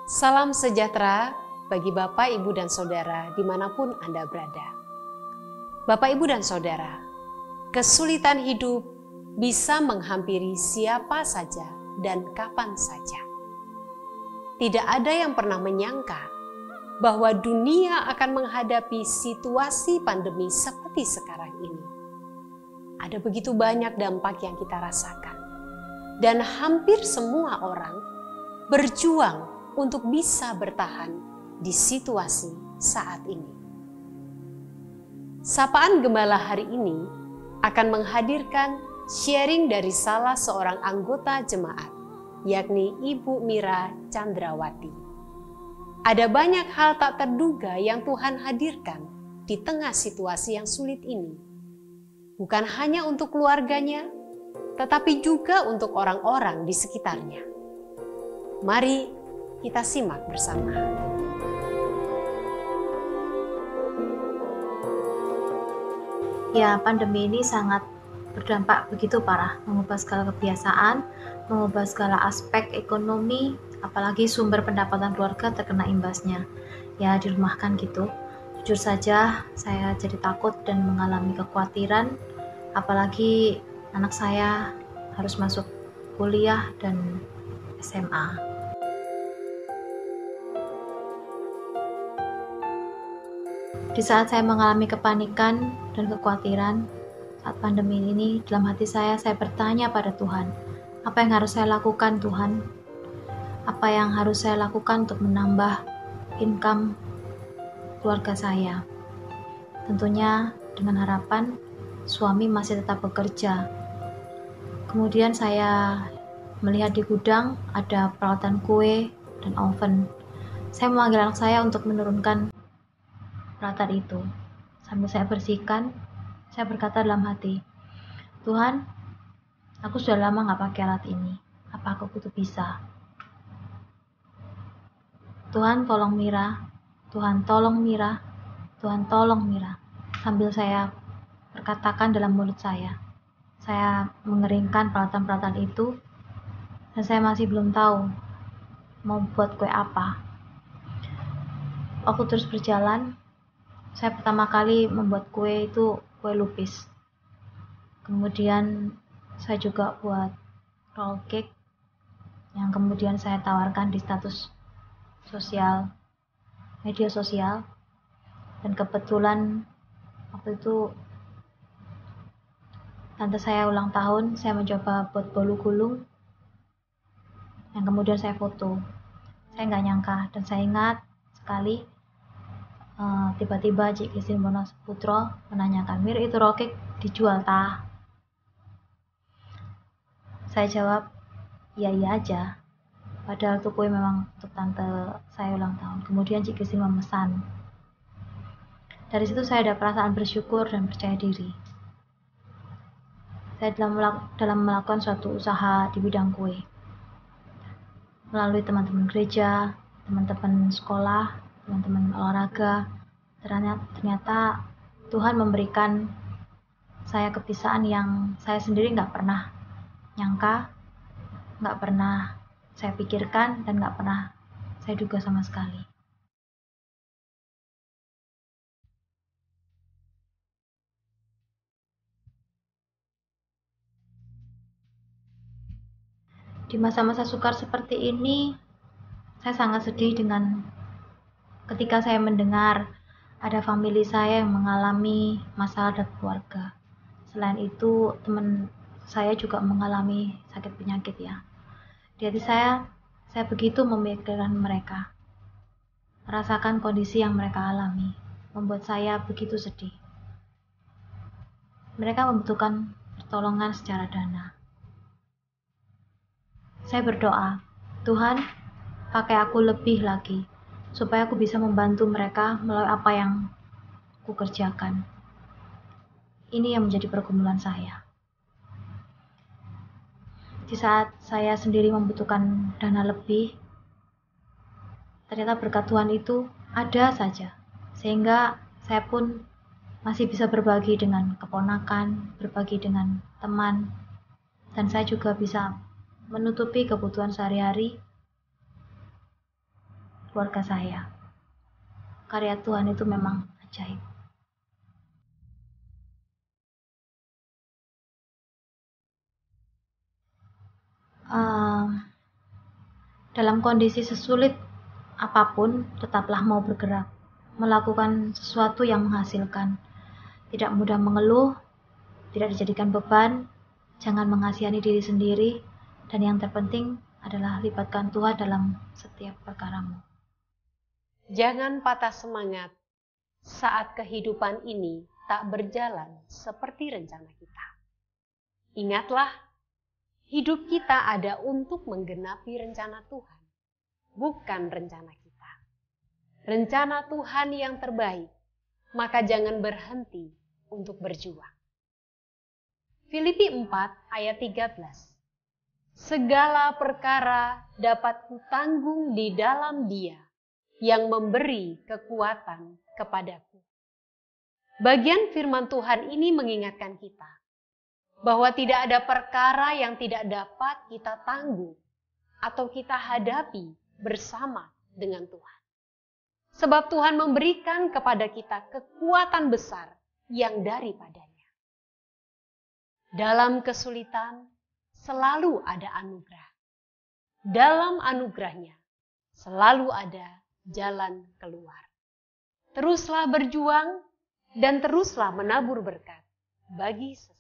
Salam sejahtera bagi Bapak, Ibu, dan Saudara dimanapun Anda berada. Bapak, Ibu, dan Saudara, kesulitan hidup bisa menghampiri siapa saja dan kapan saja. Tidak ada yang pernah menyangka bahwa dunia akan menghadapi situasi pandemi seperti sekarang ini. Ada begitu banyak dampak yang kita rasakan, dan hampir semua orang berjuang untuk bisa bertahan di situasi saat ini. Sapaan Gembala hari ini akan menghadirkan sharing dari salah seorang anggota jemaat, yakni Ibu Mira Chandrawati. Ada banyak hal tak terduga yang Tuhan hadirkan di tengah situasi yang sulit ini. Bukan hanya untuk keluarganya, tetapi juga untuk orang-orang di sekitarnya. Mari kita simak bersama. Ya, pandemi ini sangat berdampak begitu parah, mengubah segala kebiasaan, mengubah segala aspek ekonomi, apalagi sumber pendapatan keluarga terkena imbasnya. Ya, dirumahkan gitu. Jujur saja, saya jadi takut dan mengalami kekhawatiran, apalagi anak saya harus masuk kuliah dan SMA. Di saat saya mengalami kepanikan dan kekhawatiran saat pandemi ini, dalam hati saya bertanya pada Tuhan, apa yang harus saya lakukan Tuhan? Apa yang harus saya lakukan untuk menambah income keluarga saya? Tentunya dengan harapan suami masih tetap bekerja. Kemudian saya melihat di gudang ada peralatan kue dan oven. Saya memanggil anak saya untuk menurunkan peralatan itu. Sambil saya bersihkan, saya berkata dalam hati, Tuhan, aku sudah lama gak pakai alat ini. Apa aku bisa? Tuhan tolong Mira, Tuhan tolong Mira, Tuhan tolong Mira. Sambil saya berkatakan dalam mulut saya mengeringkan peralatan-peralatan itu, dan saya masih belum tahu mau buat kue apa. Aku terus berjalan. Saya pertama kali membuat kue itu kue lupis. Kemudian saya juga buat roll cake yang kemudian saya tawarkan di status media sosial. Dan kebetulan waktu itu tante saya ulang tahun, saya mencoba buat bolu gulung yang kemudian saya foto. Saya nggak nyangka dan saya ingat sekali tiba-tiba Cik Christine Putro menanyakan, Mir, itu roll cake dijual tah? Saya jawab, iya aja. Padahal itu kue memang untuk tante saya ulang tahun. Kemudian Cik Christine memesan. Dari situ saya ada perasaan bersyukur dan percaya diri. Saya dalam melakukan suatu usaha di bidang kue. Melalui teman-teman gereja, teman-teman sekolah, teman-teman olahraga, ternyata Tuhan memberikan saya kebiasaan yang saya sendiri gak pernah nyangka, gak pernah saya pikirkan, dan gak pernah saya duga sama sekali. Di masa-masa sukar seperti ini, saya sangat sedih ketika saya mendengar ada famili saya yang mengalami masalah dan keluarga. Selain itu, teman saya juga mengalami sakit penyakit ya. Di hati saya begitu memikirkan mereka. Merasakan kondisi yang mereka alami, membuat saya begitu sedih. Mereka membutuhkan pertolongan secara dana. Saya berdoa, Tuhan, pakai aku lebih lagi, supaya aku bisa membantu mereka melalui apa yang aku kerjakan. Ini yang menjadi pergumulan saya. Di saat saya sendiri membutuhkan dana lebih, ternyata berkat Tuhan itu ada saja. Sehingga saya pun masih bisa berbagi dengan keponakan, berbagi dengan teman, dan saya juga bisa menutupi kebutuhan sehari-hari keluarga saya. Karya Tuhan itu memang ajaib. Dalam kondisi sesulit apapun, tetaplah mau bergerak, melakukan sesuatu yang menghasilkan. Tidak mudah mengeluh, tidak dijadikan beban, jangan mengasihani diri sendiri, dan yang terpenting adalah libatkan Tuhan dalam setiap perkaramu. Jangan patah semangat saat kehidupan ini tak berjalan seperti rencana kita. Ingatlah, hidup kita ada untuk menggenapi rencana Tuhan, bukan rencana kita. Rencana Tuhan yang terbaik, maka jangan berhenti untuk berjuang. Filipi 4 ayat 13. Segala perkara dapat kutanggung di dalam Dia yang memberi kekuatan kepadaku. Bagian firman Tuhan ini mengingatkan kita bahwa tidak ada perkara yang tidak dapat kita tanggung atau kita hadapi bersama dengan Tuhan. Sebab Tuhan memberikan kepada kita kekuatan besar yang daripadanya. Dalam kesulitan selalu ada anugerah. Dalam anugerahnya selalu ada jalan keluar. Teruslah berjuang dan teruslah menabur berkat bagi sesama.